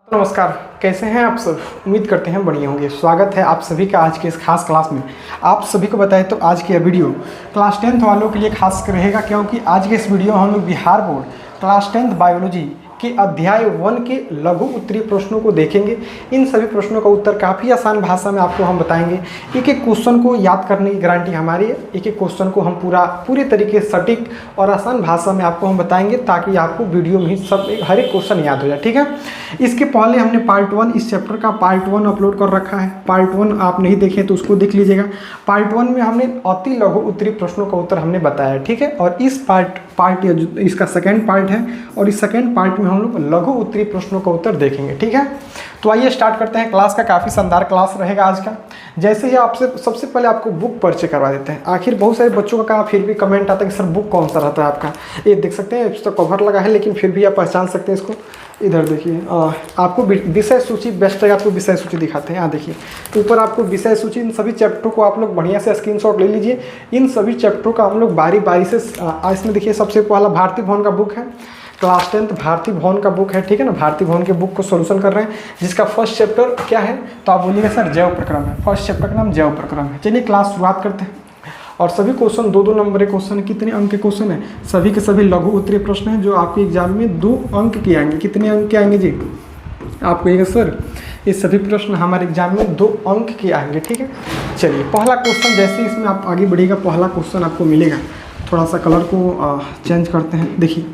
नमस्कार, कैसे हैं आप सब। उम्मीद करते हैं बढ़िया होंगे। स्वागत है आप सभी का आज के इस खास क्लास में। आप सभी को बताएं तो आज की यह वीडियो क्लास 10th वालों के लिए खास रहेगा, क्योंकि आज के इस वीडियो हम लोग Bihar board class 10th biology के अध्याय 1 के लघु उत्तरीय प्रश्नों को देखेंगे। इन सभी प्रश्नों का उत्तर काफ़ी आसान भाषा में आपको हम बताएंगे। एक एक क्वेश्चन को याद करने की गारंटी हमारी है। एक एक क्वेश्चन को हम पूरे तरीके से सटीक और आसान भाषा में आपको हम बताएंगे, ताकि आपको वीडियो में ही हर एक क्वेश्चन याद हो जाए। ठीक है, इसके पहले हमने पार्ट 1 इस चैप्टर का पार्ट 1 अपलोड कर रखा है। पार्ट 1 आप नहीं देखे तो उसको देख लीजिएगा। पार्ट 1 में हमने अति लघु उत्तरीय प्रश्नों का उत्तर हमने बताया। ठीक है, और इस पार्ट इसका सेकेंड पार्ट है, और इस सेकेंड पार्ट में हम लोग लघु उत्तरीय प्रश्नों का उत्तर देखेंगे। ठीक है, तो आइए स्टार्ट करते हैं। क्लास का काफ़ी शानदार क्लास रहेगा आज का। जैसे ही आपसे सबसे पहले आपको बुक परिचय करवा देते हैं। आखिर बहुत सारे बच्चों का फिर भी कमेंट आता है कि सर बुक कौन सा रहता है आपका। ये देख सकते हैं, इस तो कवर लगा है, लेकिन फिर भी आप पहचान सकते हैं इसको। इधर देखिए, आपको विषय सूची बेस्ट है। आपको विषय सूची दिखाते हैं। यहाँ देखिए, ऊपर आपको विषय सूची। इन सभी चैप्टरों को आप लोग बढ़िया से स्क्रीनशॉट ले लीजिए। इन सभी चैप्टरों का हम लोग बारी बारी से इसमें देखिए, सबसे पहला भारतीय भवन का बुक है। क्लास 10th भारतीय भवन का बुक है। ठीक है ना, भारतीय भवन के बुक को सोल्यूशन कर रहे हैं, जिसका फर्स्ट चैप्टर क्या है, तो आप बोलिएगा सर जैव प्रक्रम है। फर्स्ट चैप्टर का नाम जैव प्रक्रम है। चलिए क्लास शुरुआत करते हैं। और सभी क्वेश्चन 2-2 नंबर के क्वेश्चन है। कितने अंक के क्वेश्चन है? सभी के सभी लघु उत्तरीय प्रश्न हैं, जो आपके एग्जाम में 2 अंक के आएंगे। कितने अंक के आएंगे जी? आप कहिएगा सर ये सभी प्रश्न हमारे एग्जाम में 2 अंक के आएंगे। ठीक है, चलिए पहला क्वेश्चन, जैसे इसमें आप आगे बढ़िएगा पहला क्वेश्चन आपको मिलेगा। थोड़ा सा कलर को चेंज करते हैं। देखिए,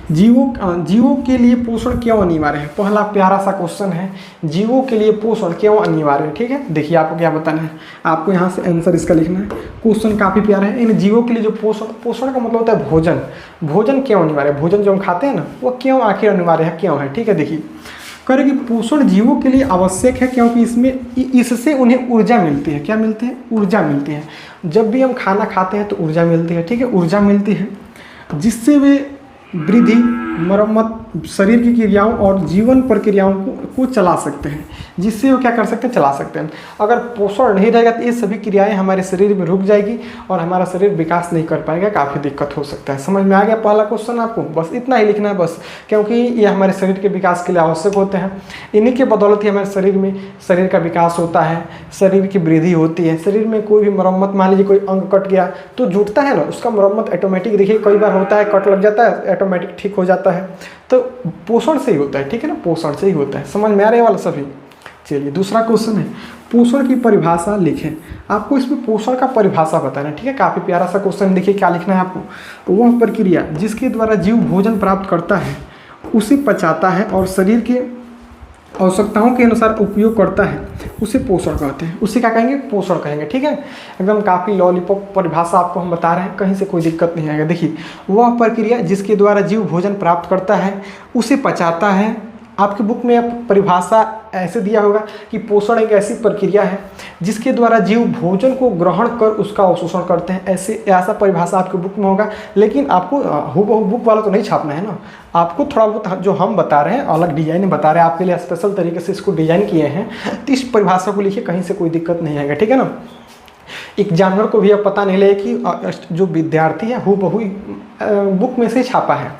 जीवों के लिए पोषण क्यों अनिवार्य है? पहला प्यारा सा क्वेश्चन है, जीवों के लिए पोषण क्यों अनिवार्य है। ठीक है, देखिए आपको क्या बताना है। आपको यहाँ से आंसर इसका लिखना है। क्वेश्चन काफ़ी प्यारा है। इन जीवों के लिए जो पोषण का मतलब होता है भोजन। भोजन क्यों अनिवार्य है? भोजन जो हम खाते हैं ना, वो क्यों आखिर अनिवार्य है, क्यों है? ठीक है, देखिए करें कि पोषण जीवों के लिए आवश्यक है, क्योंकि इससे उन्हें ऊर्जा मिलती है। क्या मिलती है? ऊर्जा मिलती है। जब भी हम खाना खाते हैं तो ऊर्जा मिलती है। ठीक है, ऊर्जा मिलती है, जिससे वे वृद्धि, मरम्मत, शरीर की क्रियाओं और जीवन प्रक्रियाओं को चला सकते हैं। जिससे वो क्या कर सकते हैं? चला सकते हैं। अगर पोषण नहीं रहेगा तो ये सभी क्रियाएं हमारे शरीर में रुक जाएगी और हमारा शरीर विकास नहीं कर पाएगा। काफ़ी दिक्कत हो सकता है। समझ में आ गया पहला क्वेश्चन आपको? बस इतना ही लिखना है बस, क्योंकि ये हमारे शरीर के विकास के लिए आवश्यक होते हैं। इन्हीं के बदौलत ही हमारे शरीर का विकास होता है, शरीर की वृद्धि होती है। शरीर में कोई भी मरम्मत, मान लीजिए कोई अंग कट गया तो जुटता है ना, उसका मरम्मत ऑटोमेटिक, देखिए कई बार होता है कट लग जाता है, ऑटोमेटिक ठीक हो जाता है। तो पोषण से ही होता है। ठीक है ना, पोषण से ही होता है। समझ में आ रहे वाला सभी? चलिए दूसरा क्वेश्चन है, पोषण की परिभाषा लिखें। आपको इसमें पोषण का परिभाषा बताना है। ठीक है, काफ़ी प्यारा सा क्वेश्चन। देखिए क्या लिखना है आपको। वह प्रक्रिया जिसके द्वारा जीव भोजन प्राप्त करता है, उसे पचाता है और शरीर के आवश्यकताओं के अनुसार उपयोग करता है, उसे पोषण कहते हैं। उसे क्या कहेंगे? पोषण कहेंगे। ठीक है, एकदम काफ़ी लॉलीपॉप परिभाषा आपको हम बता रहे हैं, कहीं से कोई दिक्कत नहीं आएगा। देखिए, वह प्रक्रिया जिसके द्वारा जीव भोजन प्राप्त करता है, उसे पचाता है। आपकी बुक में परिभाषा ऐसे दिया होगा कि पोषण एक ऐसी प्रक्रिया है जिसके द्वारा जीव भोजन को ग्रहण कर उसका अवशोषण करते हैं। ऐसा परिभाषा आपकी बुक में होगा, लेकिन आपको हूबहू बुक वाला तो नहीं छापना है ना। आपको थोड़ा बहुत जो हम बता रहे हैं अलग डिजाइन बता रहे हैं, आपके लिए स्पेशल तरीके से इसको डिजाइन किए हैं। तो इस परिभाषा को लिखिए, कहीं से कोई दिक्कत नहीं आएगा। ठीक है ना, एग्जामिनर को भी अब पता नहीं लगे कि जो विद्यार्थी है हूबहू बुक में से छापा है।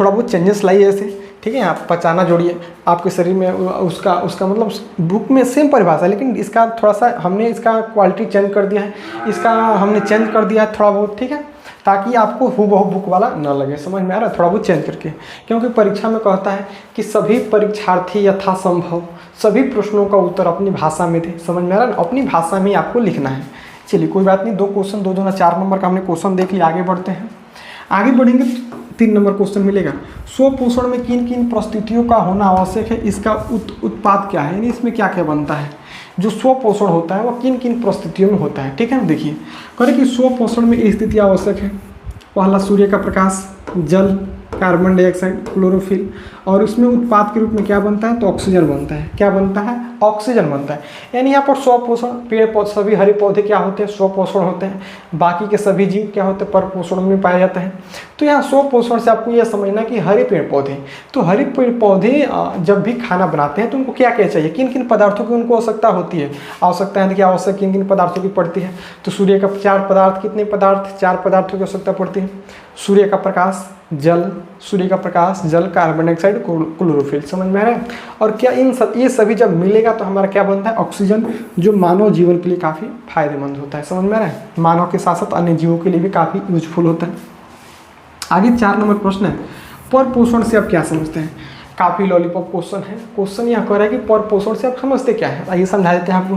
थोड़ा बहुत चेंजेस लाइए ऐसे। ठीक है, आप पचाना जोड़िए आपके शरीर में, उसका मतलब बुक में सेम परिभाषा है, लेकिन इसका थोड़ा सा हमने इसका क्वालिटी चेंज कर दिया है, इसका हमने चेंज कर दिया है थोड़ा बहुत। ठीक है, ताकि आपको हूबहू बुक वाला ना लगे। समझ में आ रहा है? थोड़ा बहुत चेंज करके, क्योंकि परीक्षा में कहता है कि सभी परीक्षार्थी यथासंभव सभी प्रश्नों का उत्तर अपनी भाषा में दे। समझ में आ रहा है? अपनी भाषा में आपको लिखना है। चलिए कोई बात नहीं, 2 क्वेश्चन 2 4 नंबर का हमने क्वेश्चन देख लिया। आगे बढ़ते हैं। आगे बढ़ेंगे 3 नंबर क्वेश्चन मिलेगा। स्वपोषण में किन किन परिस्थितियों का होना आवश्यक है, इसका उत्पाद क्या है, यानी इसमें क्या क्या बनता है। जो स्वपोषण होता है वो किन किन परिस्थितियों में होता है। ठीक है, देखिए करें कि स्वपोषण में स्थिति आवश्यक है। पहला सूर्य का प्रकाश, जल, कार्बन डाइऑक्साइड, क्लोरोफिल, और उसमें उत्पाद के रूप में क्या बनता है? तो ऑक्सीजन बनता है। क्या बनता है? ऑक्सीजन बनता है। यानी यहाँ पर स्वपोषण, पेड़ पौधे, सभी हरे पौधे क्या होते हैं? स्वपोषण होते हैं। बाकी के सभी जीव क्या होते हैं? परपोषण में पाए जाते हैं। तो यहाँ स्वपोषण से आपको यह समझना कि हरे पेड़ पौधे, तो हरे पेड़ पौधे जब भी खाना बनाते हैं तो उनको क्या क्या चाहिए, किन किन पदार्थों की उनको आवश्यकता होती है। आवश्यकता है देखिए, आवश्यक किन किन पदार्थों की पड़ती है। तो सूर्य का 4 पदार्थ, कितने पदार्थ? 4 पदार्थों की आवश्यकता पड़ती है। सूर्य का प्रकाश, जल, सूर्य का प्रकाश, जल, कार्बन डाइऑक्साइड, क्लोरोफिल। समझ में आ रहा है? और क्या ये सभी जब मिलेगा तो हमारा क्या बनता है? ऑक्सीजन, जो मानव जीवन के लिए काफ़ी फायदेमंद होता है। समझ में आ रहा है? मानव के साथ साथ अन्य जीवों के लिए भी काफ़ी यूजफुल होता है। आगे 4 नंबर प्रश्न है, पर पोषण से आप क्या समझते हैं? काफ़ी लॉलीपॉप क्वेश्चन है। क्वेश्चन यह कह रहा है कि पर पोषण से आप समझते क्या है? आइए समझा देते हैं आपको।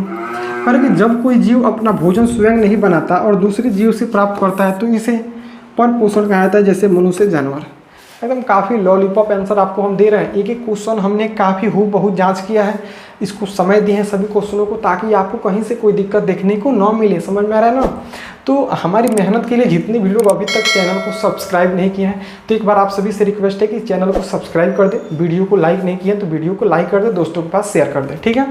कह रहे कि जब कोई जीव अपना भोजन स्वयं नहीं बनाता और दूसरे जीव से प्राप्त करता है तो इसे पर पोषण कहा जाता है, जैसे मनुष्य, जानवर। एकदम काफ़ी लॉलीपॉप आंसर आपको हम दे रहे हैं। एक एक क्वेश्चन हमने काफ़ी बहुत जांच किया है, इसको समय दिए हैं सभी क्वेश्चनों को, ताकि आपको कहीं से कोई दिक्कत देखने को ना मिले। समझ में आ रहा है ना? तो हमारी मेहनत के लिए जितने भी लोग अभी तक चैनल को सब्सक्राइब नहीं किए हैं, तो एक बार आप सभी से रिक्वेस्ट है कि चैनल को सब्सक्राइब कर दे। वीडियो को लाइक नहीं किया तो वीडियो को लाइक कर दे, दोस्तों के पास शेयर कर दे, ठीक है?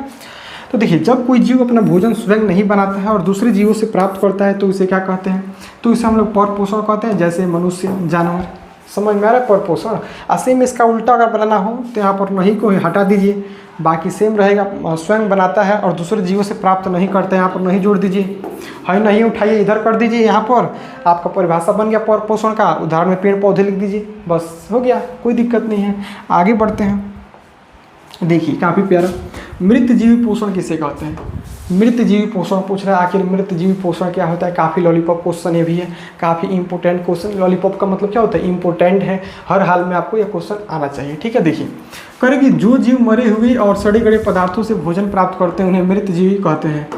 तो देखिए, जब कोई जीव अपना भोजन स्वयं नहीं बनाता है और दूसरे जीवों से प्राप्त करता है तो इसे क्या कहते हैं? तो इसे हम लोग पर पोषण कहते हैं, जैसे मनुष्य, जानवर। समझ में आ रहा है? पर पोषण। असेम इसका उल्टा अगर बनाना हो तो यहाँ पर नहीं को हटा दीजिए, बाकी सेम रहेगा। स्वयं बनाता है और दूसरे जीवों से प्राप्त नहीं करता है, यहाँ पर नहीं जोड़ दीजिए, है नहीं उठाइए, इधर कर दीजिए। यहाँ पर आपका परिभाषा बन गया पर पोषण का। उदाहरण में पेड़ पौधे लिख दीजिए, बस हो गया, कोई दिक्कत नहीं है। आगे बढ़ते हैं। देखिए काफ़ी प्यारा, मृत जीवी पोषण किसे कहते हैं? मृत जीवी पोषण पूछ रहा है। आखिर मृत जीवी पोषण क्या होता है? काफ़ी लॉलीपॉप क्वेश्चन ये भी है, काफ़ी इंपॉर्टेंट क्वेश्चन। लॉलीपॉप का मतलब क्या होता है? इंपॉर्टेंट है, हर हाल में आपको यह क्वेश्चन आना चाहिए, ठीक है? देखिए, करें कि जो जीव मरे हुए और सड़े गले पदार्थों से भोजन प्राप्त करते हैं उन्हें मृत जीवी कहते हैं।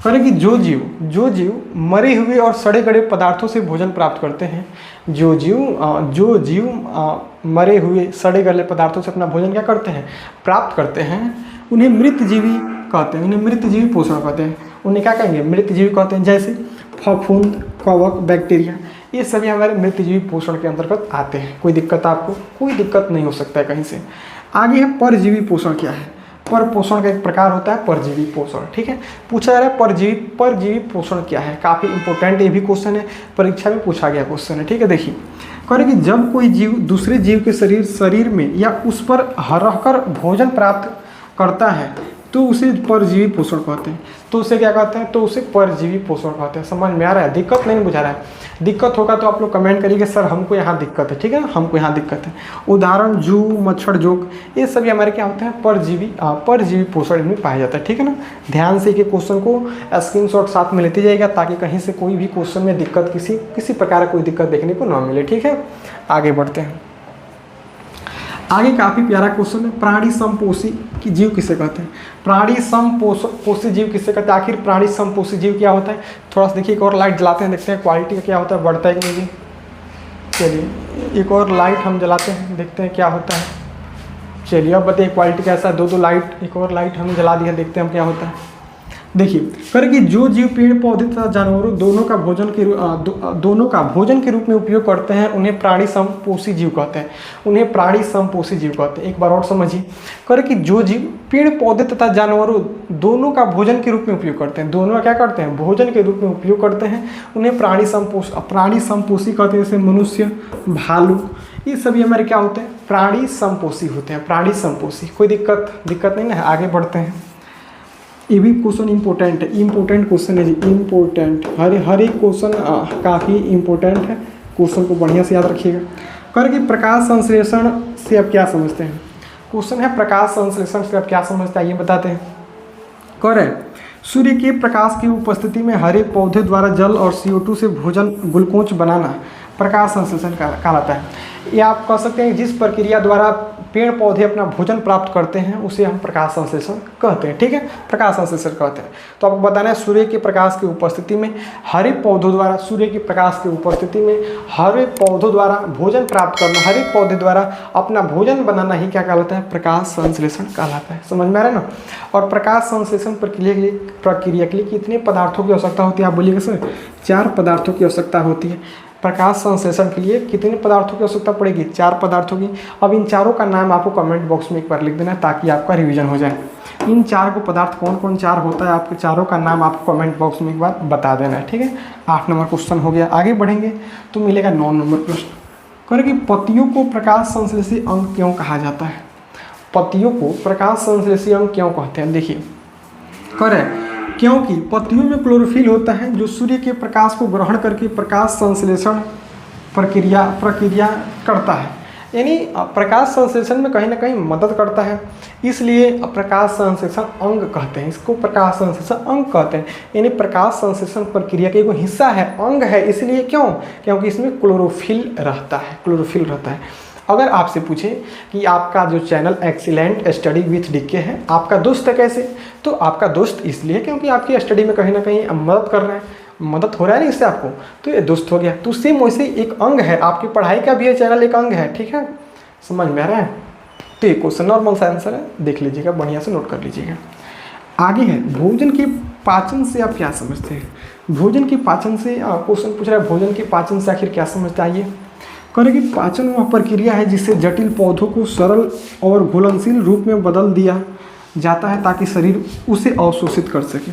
करें कि जो जीव मरे हुए और सड़े गले पदार्थों से भोजन प्राप्त करते हैं, जो जीव मरे हुए सड़े गले पदार्थों से अपना भोजन क्या करते हैं? प्राप्त करते हैं, उन्हें मृत जीवी कहते हैं, उन्हें मृत जीवी पोषण कहते हैं। उन्हें क्या कहेंगे? मृत जीवी कहते हैं। जैसे फफूंद, कवक, बैक्टीरिया, ये सभी हमारे मृत जीवी पोषण के अंतर्गत आते हैं। कोई दिक्कत आपको? कोई दिक्कत नहीं हो सकता है कहीं से। आगे है परजीवी पोषण क्या है? पर पोषण का एक प्रकार होता है परजीवी पोषण, ठीक है? पूछा जा रहा है परजीवी पोषण क्या है? काफ़ी इंपॉर्टेंट ये भी क्वेश्चन है, परीक्षा में पूछा गया क्वेश्चन है, ठीक है? देखिए, करें कि जब कोई जीव दूसरे जीव के शरीर में या उस पर रहकर भोजन प्राप्त करता है तो उसे परजीवी पोषण कहते हैं। तो उसे क्या कहते हैं? तो उसे परजीवी पोषण कहते हैं। समझ में आ रहा है? दिक्कत नहीं बुझा रहा है? दिक्कत होगा तो आप लोग कमेंट करिएगा, सर हमको यहाँ दिक्कत है, ठीक है? हमको यहाँ दिक्कत है। उदाहरण जू, मच्छर, जोक, ये सभी हमारे क्या होते हैं? परजीवी पोषण इनमें पाया जाता है, ठीक है ना? ध्यान से एक क्वेश्चन को स्क्रीनशॉट साथ में लेते जाइएगा, ताकि कहीं से कोई भी क्वेश्चन में दिक्कत किसी प्रकार कोई दिक्कत देखने को ना मिले, ठीक है? आगे बढ़ते हैं। आगे काफ़ी प्यारा क्वेश्चन है, प्राणी समपोषी जीव किसे कहते हैं? प्राणी समपोषी जीव किसे कहते हैं? आखिर प्राणी समपोषी जीव क्या होता है? थोड़ा सा देखिए, एक और लाइट जलाते हैं, देखते हैं क्वालिटी का क्या होता है, बढ़ता है कि नहीं। चलिए एक और लाइट हम जलाते हैं, देखते हैं क्या होता है। चलिए अब बताइए क्वालिटी कैसा है? दो लाइट, एक और लाइट हमने जला दी है, देखते हैं हम क्या होता है। देखिए, कर कि जो जीव पेड़ पौधे तथा जानवरों दोनों का भोजन के रूप में उपयोग करते हैं उन्हें प्राणी समपोषी जीव कहते हैं। उन्हें प्राणी समपोषी जीव कहते हैं। एक बार और समझिए, कर कि जो जीव पेड़ पौधे तथा जानवरों दोनों का भोजन के रूप में उपयोग करते हैं, दोनों का क्या करते हैं? भोजन के रूप में उपयोग करते हैं, उन्हें प्राणी समपोषी कहते हैं। जैसे मनुष्य, भालू, ये सभी हमारे क्या होते हैं? प्राणी समपोषी होते हैं, प्राणी समपोषी। कोई दिक्कत नहीं ना है? आगे बढ़ते हैं। ये भी क्वेश्चन इंपॉर्टेंट है, इंपॉर्टेंट क्वेश्चन है जी, इंपॉर्टेंट। हर एक क्वेश्चन काफ़ी इंपॉर्टेंट है, क्वेश्चन को बढ़िया से याद रखिएगा। कर कि प्रकाश संश्लेषण से आप क्या समझते हैं? क्वेश्चन है प्रकाश संश्लेषण से आप क्या समझते हैं, ये बताते हैं। कर सूर्य के प्रकाश की उपस्थिति में हरे पौधे द्वारा जल और CO2 से भोजन ग्लूकोज बनाना प्रकाश संश्लेषण कहलाता है। ये आप कह सकते हैं जिस प्रक्रिया द्वारा पेड़ पौधे अपना भोजन प्राप्त करते हैं उसे हम प्रकाश संश्लेषण कहते हैं, ठीक है? प्रकाश संश्लेषण कहते हैं। तो आपको बताना है सूर्य के प्रकाश की उपस्थिति में हरे पौधों द्वारा, सूर्य के प्रकाश की उपस्थिति में हरे पौधों द्वारा भोजन प्राप्त करना, हरे पौधे द्वारा अपना भोजन बनाना ही क्या कहलाता है? प्रकाश संश्लेषण कहलाता है। समझ में आ रहा है ना? और प्रकाश संश्लेषण प्रक्रिया के लिए कितने पदार्थों की आवश्यकता होती है? आप बोलिएगा सर 4 पदार्थों की आवश्यकता होती है। प्रकाश संश्लेषण के लिए कितने पदार्थों की आवश्यकता पड़ेगी? 4 पदार्थों की। अब इन चारों का नाम आपको कमेंट बॉक्स में एक बार लिख देना है ताकि आपका रिवीजन हो जाए। इन 4 को पदार्थ कौन कौन 4 होता है, आपके चारों का नाम आपको कमेंट बॉक्स में एक बार बता देना है, ठीक है? 8 नंबर क्वेश्चन हो गया। आगे बढ़ेंगे तो मिलेगा 9 नंबर प्रश्न। करें कि पत्तियों को प्रकाश संश्लेषी अंग क्यों कहा जाता है? पत्तियों को प्रकाश संश्लेषी अंग क्यों कहते हैं? देखिए, करें क्योंकि पत्तियों में क्लोरोफिल होता है जो सूर्य के प्रकाश को ग्रहण करके प्रकाश संश्लेषण प्रक्रिया करता है। यानी प्रकाश संश्लेषण में कहीं ना कहीं मदद करता है, इसलिए प्रकाश संश्लेषण अंग कहते हैं, इसको प्रकाश संश्लेषण अंग कहते हैं। यानी प्रकाश संश्लेषण प्रक्रिया का एक हिस्सा है, अंग है, इसलिए क्यों? क्योंकि इसमें क्लोरोफिल रहता है, क्लोरोफिल रहता है। अगर आपसे पूछे कि आपका जो channel excellent study with DK है आपका दोस्त है कैसे, तो आपका दोस्त इसलिए क्योंकि आपकी स्टडी में कहीं ना कहीं मदद कर रहा है, मदद हो रहा है ना इससे आपको, तो ये दोस्त हो गया। तो सेम वैसे एक अंग है, आपकी पढ़ाई का भी ये चैनल एक अंग है, ठीक है, समझ में आ रहा है। तो ये क्वेश्चन नॉर्मल सा आंसर है, देख लीजिएगा, बढ़िया से नोट कर लीजिएगा। आगे है भोजन के पाचन से आप क्या समझते हैं? भोजन के पाचन से क्वेश्चन पूछ रहा है, भोजन के पाचन से आखिर क्या समझते हैं? आइए करें कि पाचन वह प्रक्रिया है जिससे जटिल पौधों को सरल और घुलनशील रूप में बदल दिया जाता है ताकि शरीर उसे अवशोषित कर सके,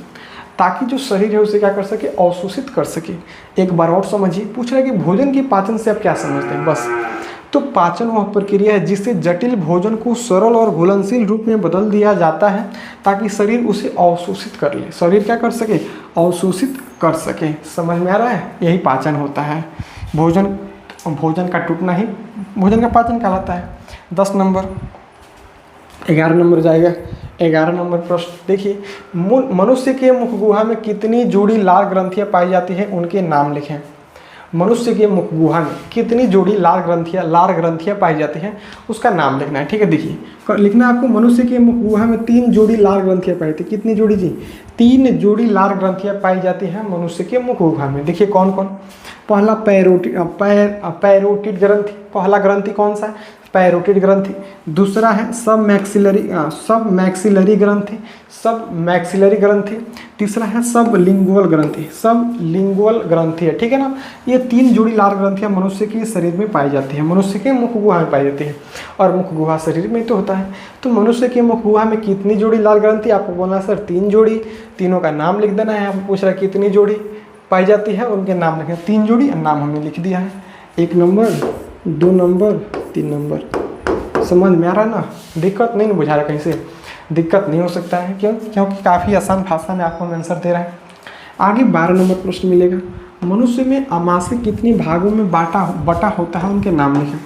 ताकि जो शरीर है उसे क्या कर सके, अवशोषित कर सके। एक बार और समझिए, पूछ रहा है कि भोजन के पाचन से आप क्या समझते हैं? बस, तो पाचन वह प्रक्रिया है जिससे जटिल भोजन को सरल और घुलनशील रूप में बदल दिया जाता है ताकि शरीर उसे अवशोषित कर ले, शरीर क्या कर सके, अवशोषित कर सके। समझ में आ रहा है? यही पाचन होता है। भोजन का टूटना ही भोजन का पाचन कहलाता है। 10 नंबर, 11 नंबर जाएगा। 11 नंबर प्रश्न देखिए, मनुष्य के मुख गुहा में कितनी जोड़ी लाल ग्रंथियां पाई जाती हैं, उनके नाम लिखें। मनुष्य के मुख गुहा में कितनी जोड़ी लाल ग्रंथियां पाई जाती हैं, उसका नाम लिखना है, ठीक है। देखिए लिखना है आपको, मनुष्य के मुख गुहा में 3 जोड़ी लाल ग्रंथियां पाई थी। कितनी जोड़ी जी? 3 जोड़ी लाल ग्रंथियां पाई जाती हैं मनुष्य के मुख गुहा में। देखिए कौन कौन? पहला पैरोटिड ग्रंथि, पहला ग्रंथि कौन सा है? पैरोटिड ग्रंथि। दूसरा है सब मैक्सिलरी ग्रंथि। तीसरा है सब लिंगुअल ग्रंथि है, ठीक है ना। ये 3 जोड़ी लाल ग्रंथियां मनुष्य के शरीर में पाई जाती है, मनुष्य के मुख गुहा में पाई जाती है, और मुख गुहा शरीर में तो होता है। तो मनुष्य के मुख गुहा में कितनी जोड़ी लाल ग्रंथि? आपको बोलना सर 3 जोड़ी, तीनों का नाम लिख देना है। आपको पूछ रहा है कितनी जोड़ी पाई जाती है, उनके नाम लिखें। 3 जोड़ी नाम हमने लिख दिया है, 1 नंबर, 2 नंबर, 3 नंबर। समझ में आ रहा है ना? दिक्कत नहीं बुझा रहा, कहीं से दिक्कत नहीं हो सकता है, क्योंकि काफ़ी आसान भाषा में आपको आंसर दे रहा है। आगे 12 नंबर प्रश्न मिलेगा, मनुष्य में आमाशय कितने भागों में बटा होता है, उनके नाम लिखें।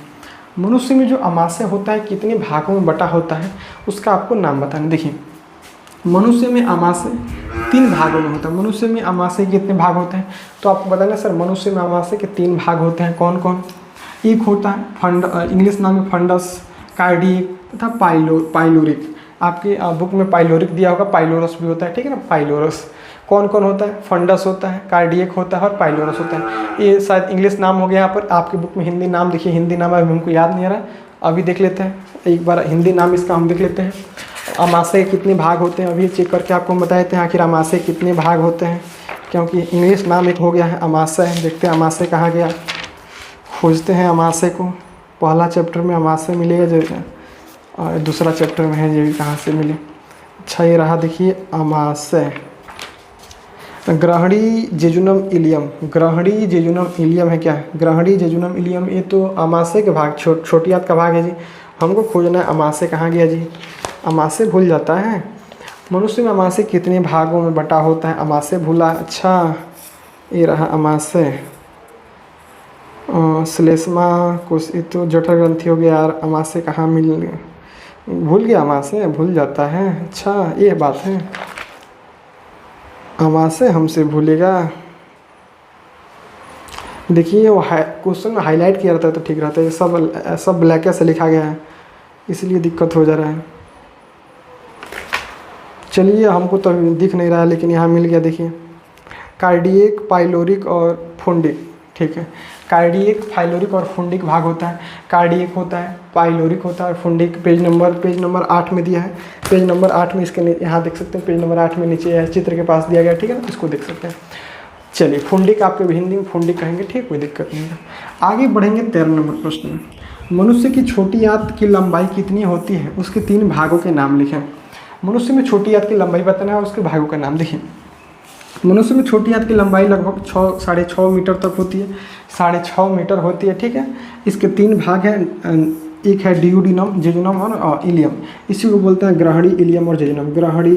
मनुष्य में जो आमाशय होता है कितने भागों में बटा होता है, उसका आपको नाम बताना। देखिए मनुष्य में आमाशय 3 भागों में होता है। मनुष्य में आमाशय कितने भाग होते हैं, तो आपको बताना सर मनुष्य में आमाशय के 3 भाग होते हैं। कौन कौन? एक होता है इंग्लिश नाम है फंडस, कार्डियक तथा पाइलोरिक। आपके बुक में पाइलोरिक दिया होगा, पाइलोरस भी होता है, ठीक है ना। पाइलोरस कौन कौन होता है? फंडस होता है, कार्डियक होता है और पाइलोरस होता है। ये शायद इंग्लिश नाम हो गया, यहाँ पर आपकी बुक में हिंदी नाम देखिए, हिंदी नाम अभी हमको याद नहीं आ रहा, अभी देख लेते हैं, एक बार हिंदी नाम इसका हम देख लेते हैं। आमाशय कितने भाग होते हैं अभी चेक करके आपको बता देते हैं आखिर आमाशय कितने भाग होते हैं, क्योंकि इंग्लिश नाम एक हो गया है आमाशय। देखते हैं आमाशय कहाँ गया, खोजते हैं आमाशय को। पहला चैप्टर में आमाशय मिलेगा जो, और दूसरा चैप्टर में है ये कहाँ से मिले। अच्छा ये रहा, देखिए आमाशय। ग्रहणी जेजुनम इलियम, ग्रहणी जेजुनम इलियम है क्या? ग्रहणी जेजुनम इलियम, ये तो आमाशय के भाग, छोटी आंत का भाग है जी। हमको खोजना है आमाशय कहाँ गया जी, आमाशय भूल जाता है। मनुष्य में आमाशय कितने भागों में बटा होता है, आमाशय भूला। अच्छा ये रहा आमाशय। श्लेष्मा कोश, ये तो जठर ग्रंथि हो गया यार, आमाशय कहाँ मिल गया, भूल गया, आमाशय भूल जाता है। अच्छा ये बात है, आमाशय हमसे भूलेगा। देखिए वो क्वेश्चन में हाईलाइट किया रहता है तो ठीक रहता है, सब ब्लैक से लिखा गया है इसलिए दिक्कत हो जा रहा है। चलिए हमको तो दिख नहीं रहा है लेकिन यहाँ मिल गया। देखिए कार्डियक, पाइलोरिक और फुंडिक, ठीक है। कार्डियक, पाइलोरिक और फुंडिक भाग होता है। कार्डियक होता है, पाइलोरिक होता है और फुंडिक। पेज नंबर 8 में दिया है। पेज नंबर 8 में इसके यहाँ देख सकते हैं, पेज नंबर 8 में नीचे है, चित्र के पास दिया गया, ठीक है ना, इसको देख सकते हैं। चलिए फुंडिक आपके हिंदी में फुंडिक कहेंगे, ठीक, कोई दिक्कत नहीं है। आगे बढ़ेंगे 13 नंबर प्रश्न में, मनुष्य की छोटी आंत की लंबाई कितनी होती है, उसके 3 भागों के नाम लिखें। मनुष्य में छोटी आंत की लंबाई बताना है, उसके भागों का नाम लिखें। मनुष्य में छोटी आंत की लंबाई लगभग 6.5 मीटर तक होती है, 6.5 मीटर होती है, ठीक है। इसके 3 भाग हैं, एक है डियूडिनम, जेजुनम और इलियम। इसी को बोलते हैं ग्रहणी, इलियम और जेजुनम। ग्रहणी,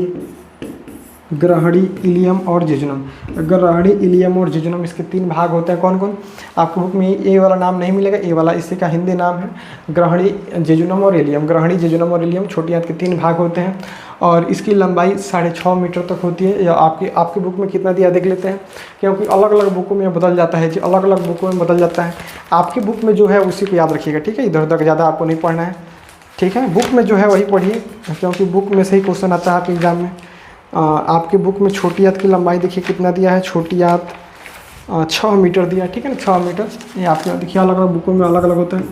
ग्रहणी, इलियम और जेजुनम। ग्रहणी, इलियम और जेजुनम इसके 3 भाग होते हैं। कौन कौन? आपको बुक में ए वाला नाम नहीं मिलेगा, ए वाला इसी का हिंदी नाम है ग्रहणी, जेजुनम और इलियम। ग्रहणी, जेजुनम और इलियम छोटी आंत के 3 भाग होते हैं और इसकी लंबाई 6.5 मीटर तक होती है। या आपकी बुक में कितना दिया देख लेते हैं, क्योंकि अलग अलग बुकों में बदल जाता है जी, अलग अलग बुकों में बदल जाता है। आपकी बुक में जो है उसी को याद रखिएगा, ठीक है। इधर उधर ज़्यादा आपको नहीं पढ़ना है, ठीक है। बुक में जो है वही पढ़िए, क्योंकि बुक में से ही क्वेश्चन आता है आपके एग्जाम में। आपके बुक में छोटी आंत की लंबाई देखिए कितना दिया है, छोटी आंत 6 मीटर दिया है, ठीक है ना, 6 मीटर। ये आपके देखिए अलग अलग बुकों में अलग अलग होता है।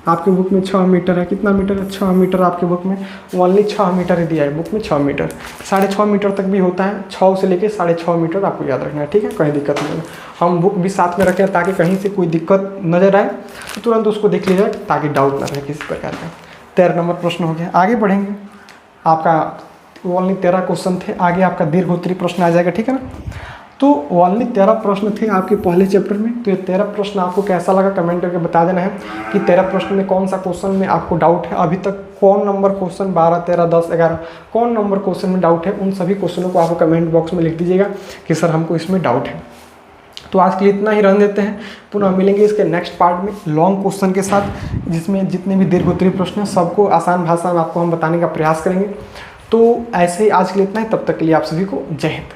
आपके बुक में 6 मीटर है, कितना मीटर है, 6 मीटर आपके बुक में, ओनली 6 मीटर ही दिया है बुक में, 6 मीटर। 6.5 मीटर तक भी होता है, 6 से लेके 6.5 मीटर आपको याद रखना है, ठीक है। कहीं दिक्कत नहीं है। हम बुक भी साथ में रखें ताकि कहीं से कोई दिक्कत नजर आए तो तुरंत उसको देख लीजिए, ताकि डाउट ना रहे किसी प्रकार का। 13 नंबर प्रश्न हो गया। आगे बढ़ेंगे, आपका ओनली 13 क्वेश्चन थे, आगे आपका दीर्घोत्तरी प्रश्न आ जाएगा, ठीक है ना। तो ओनली 13 प्रश्न थे आपके पहले चैप्टर में। तो ये 13 प्रश्न आपको कैसा लगा कमेंट करके बता देना है कि 13 प्रश्न में कौन सा क्वेश्चन में आपको डाउट है। अभी तक कौन नंबर क्वेश्चन 12, 13, 10, 11 कौन नंबर क्वेश्चन में डाउट है, उन सभी क्वेश्चनों को आपको कमेंट बॉक्स में लिख दीजिएगा कि सर हमको इसमें डाउट है। तो आज के लिए इतना ही रहने देते हैं, पुनः मिलेंगे इसके नेक्स्ट पार्ट में लॉन्ग क्वेश्चन के साथ, जिसमें जितने भी दीर्घोत्तरी प्रश्न हैं सबको आसान भाषा में आपको हम बताने का प्रयास करेंगे। तो ऐसे ही आज के लिए इतना ही, तब तक के लिए आप सभी को जय हिंद।